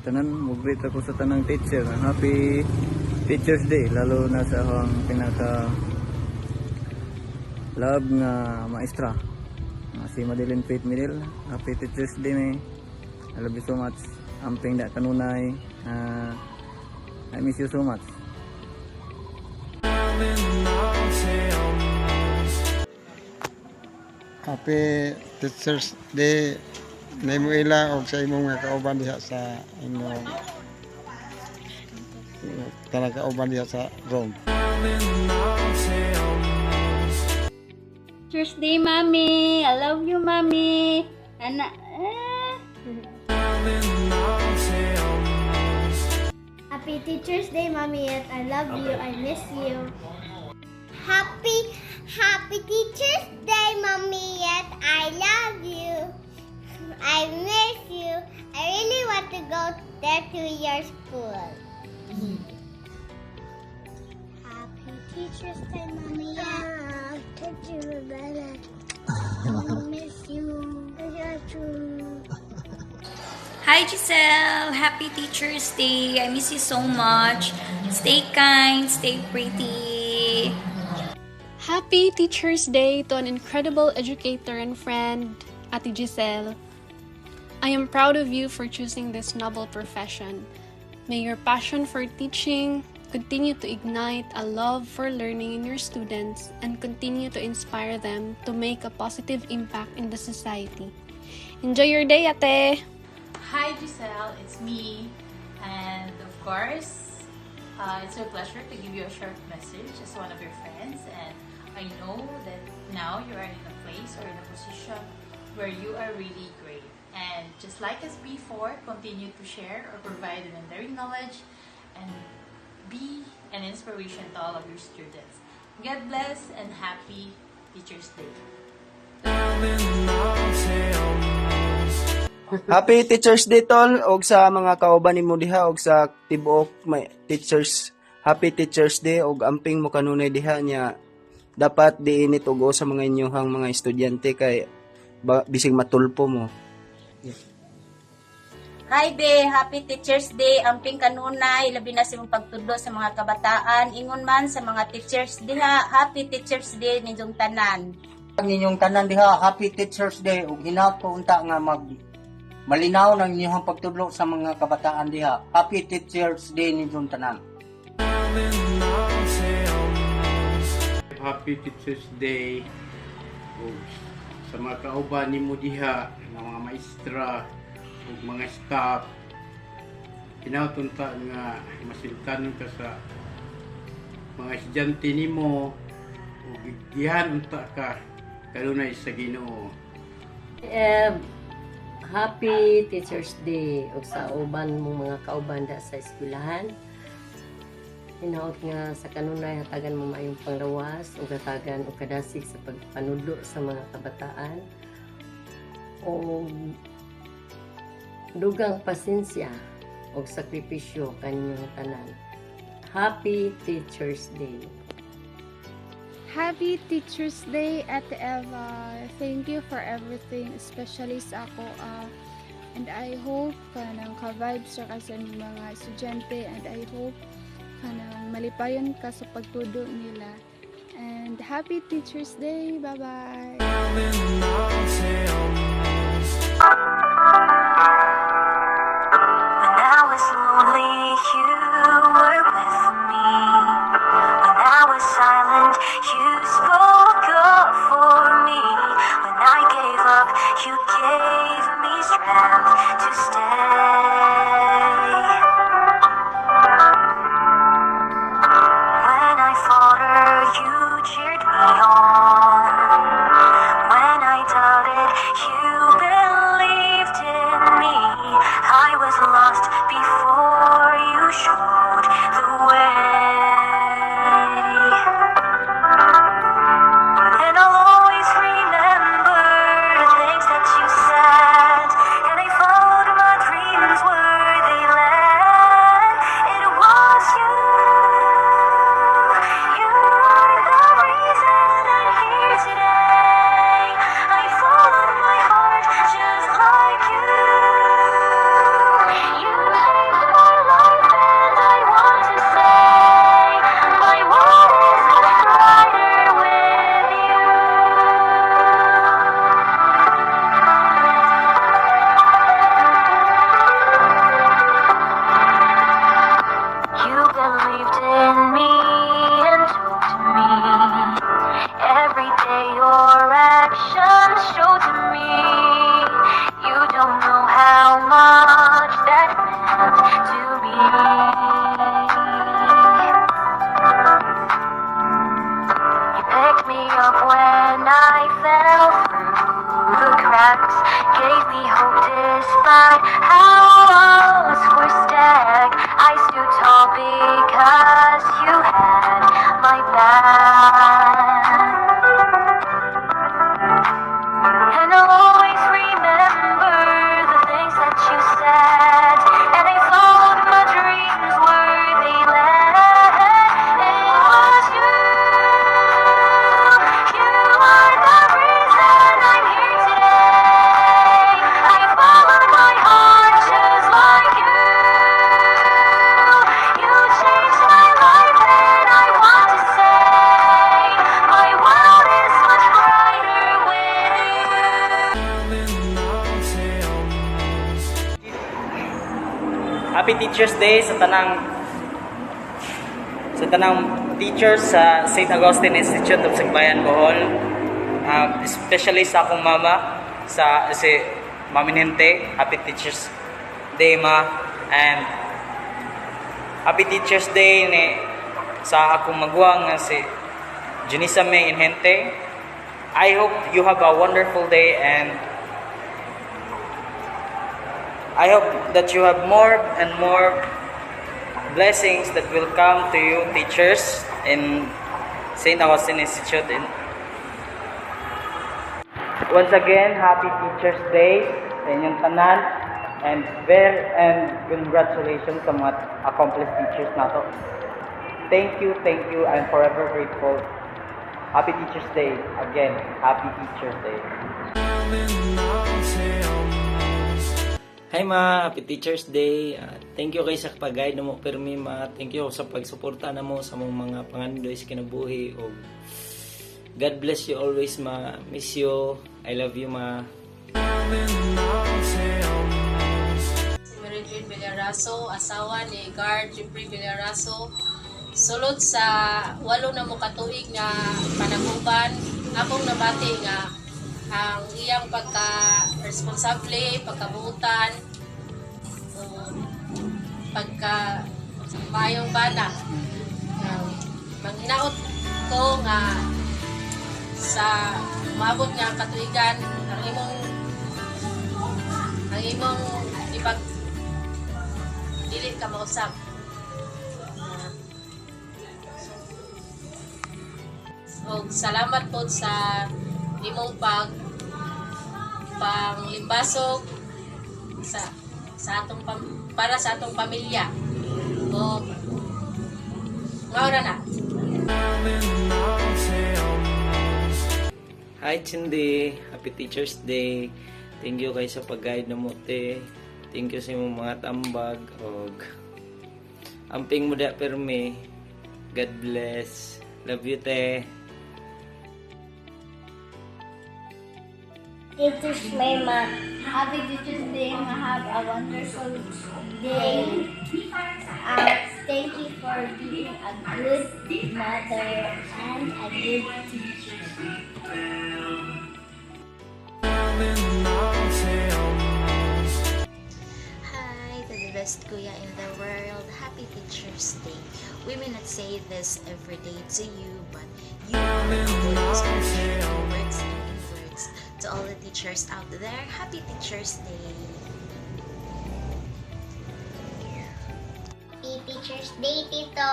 tanan, mugreet ako sa tanang teacher. Happy Teacher's Day, lalo na sa akong pinaka love nga maestra, si Madeline Faith Midil. Happy Teacher's Day, may I love you so much. Amping da kanunay, I miss you so much. Happy Teacher's Day nimo ila og sa imong mga kauban diha sa inyong tanang kauban diha sa Rome. Teacher's Day, Mommy. I love you, Mommy. Happy Teacher's Day, Mommy. I love you. I miss you. Happy Teacher's Day, Mommy. Yet I love you. I miss you. I really want to go there to your school. Happy Teacher's Day, Mommy. Yeah, Teacher Bella. I miss you. I love you. Hi Giselle! Happy Teacher's Day! I miss you so much. Stay kind, stay pretty. Happy Teacher's Day to an incredible educator and friend, Ate Giselle. I am proud of you for choosing this noble profession. May your passion for teaching continue to ignite a love for learning in your students and continue to inspire them to make a positive impact in the society. Enjoy your day, Ate! Hi Giselle, it's me, and of course, it's a pleasure to give you a short message as one of your friends, and I know that now you are in a place or in a position where you are really great, and just like as before, continue to share or provide elementary knowledge and be an inspiration to all of your students. God bless and happy Teacher's Day. Happy Teacher's Day tol og sa mga kauban nimo diha og sa tibuok may teachers. Happy Teacher's Day og amping mo kanunay diha nya dapat diinit og sa mga inyohang mga estudyante kay bisig matulpo mo. Hi be, happy Teacher's Day. Amping kanunay labi na sa imong pagtudlo sa mga kabataan. Ingon man sa mga teachers diha, happy Teacher's Day ninyong tanan. Ang inyong tanan diha, happy Teacher's Day ug hinako unta nga malinaw ng inyong pagtudlo sa mga kabataan diha. Happy Teacher's Day ninyong tanan. Happy Teacher's Day ug sa mga kauban nimo diha, mga maestra ug mga staff. Pinautunta nga masiltan ka sa mga estudyante nimo ug gihan unta ka kanunay sa Ginoo. Happy Teacher's Day ug sa uban mong mga kauban da sa eskwelahan. Hinaot nga sa kanunay hatagan mo maayong panglawas ug hatagan og kadasig sa pagpanudlo sa mga kabataan. O dugang pasensya ug sakripisyo kaninyong tanan. Happy Teacher's Day. Happy Teacher's Day, Ate Eva. Thank you for everything, especially sa ako. And I hope kanang ka-vibes ka sa mga estudyante, and I hope kanang malipayon ka sa pagtudo nila. And happy Teacher's Day. Bye-bye. When I was lonely, you were with me. When I was silent, you spoke up for me. When I gave up, you gave me strength to stay. When I faltered, you cheered me on. When I doubted, you believed in me. Happy Teachers Day sa tanang teachers sa St. Augustine Institute of Sigbayan, Bohol. Especially sa akong mama, si Mami Nente. Happy Teachers Day, ma. And Happy Teachers Day sa akong maguwang nga si Junisa May Inhente. I hope you have a wonderful day, and I hope that you have more and more blessings that will come to you, teachers, in St. Augustine Institute. Once again, Happy Teachers Day sa inyong tanan, and congratulations sa mga accomplished teachers nato. Thank you. I'm forever grateful. Happy Teachers Day. Again, Happy Teachers Day. Hi ma, Happy Teachers Day. Thank you kay sa pag-guide mo permi ma. Thank you sa pagsuporta namo sa mga pangandoy sa kinabuhi, og God bless you always ma. Miss you. I love you ma. Si Mary Jane Villaraso, asawa ni Guard Jeffrey Villaraso. Sulod sa 8 na mo katuig nga panaguban, akong nabati nga ang iyang pagka-responsable, pagkabutan, pagka-mayong bana. Manghinaot ko nga sa maabot nga katuigan, ang imong dili ka mausap. Og salamat po sa imong panglimbasog para sa atong pamilya. O maura na. Hi Cindy, Happy Teachers Day. Thank you kay sa pag-guide na mo te. Thank you sa imong mga tambag, og amping mo da permi. God bless. Love you te. Teachers Day, ma. Happy Teachers Day, ma. Have a wonderful day. Thank you for being a good mother and a good teacher. Hi, to the best kuya in the world. Happy Teachers Day. We may not say this every day to you, but you are always in words and in words. To all the teachers out there, Happy Teachers Day. Happy Teachers Day, Tito.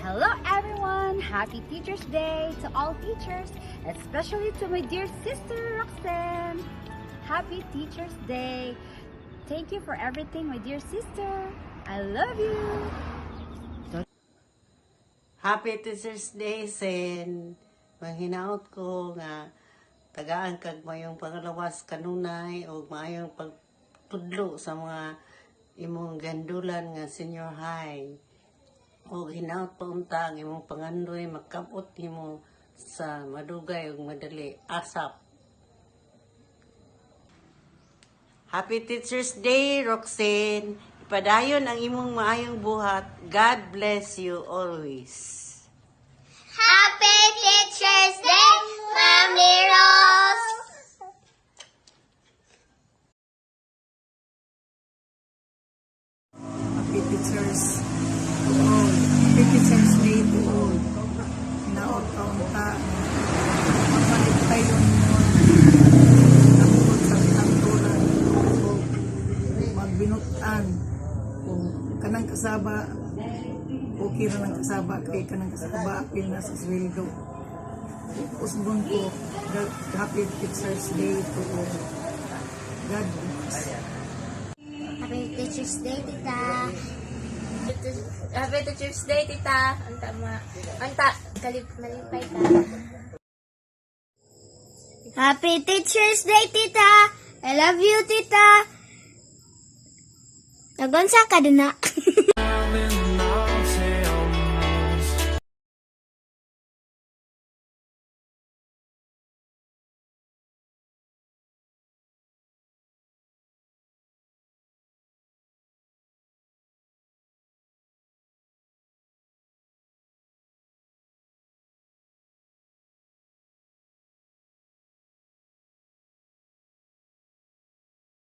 Hello everyone! Happy Teachers Day to all teachers, especially to my dear sister Roxanne. Happy Teachers Day. Thank you for everything, my dear sister. I love you. Happy Teachers Day, Sen. Manghinaot ko nga tagaan kag mayong pangalawas kanunay o mayong pagtudlo sa mga imong gandulan nga senior high. O hinaot pa unta ang imong pangandoy makabot nimo sa madugay ug madali asap. Happy Teachers Day, Roxanne. Ipadayon ang imong maayong buhat. God bless you always. Happy Teachers Day, Mami Rose. Happy Teachers. Happy Teachers Day to all. Hinaot ka unta. Mapalit tayo mo. Tangkot sa tangkulan. Magbinutan. Kanang kasaba. Okay na ng kasaba. Kaya kanang kasaba. Apil na sa sweldo. Usbon ko. Happy Teachers Day to all. God bless. Happy Teachers Day, Tita. Happy Teachers Day, Tita. Malipay ka. Happy Teachers Day, Tita. I love you, Tita. Nagonsa ka din na.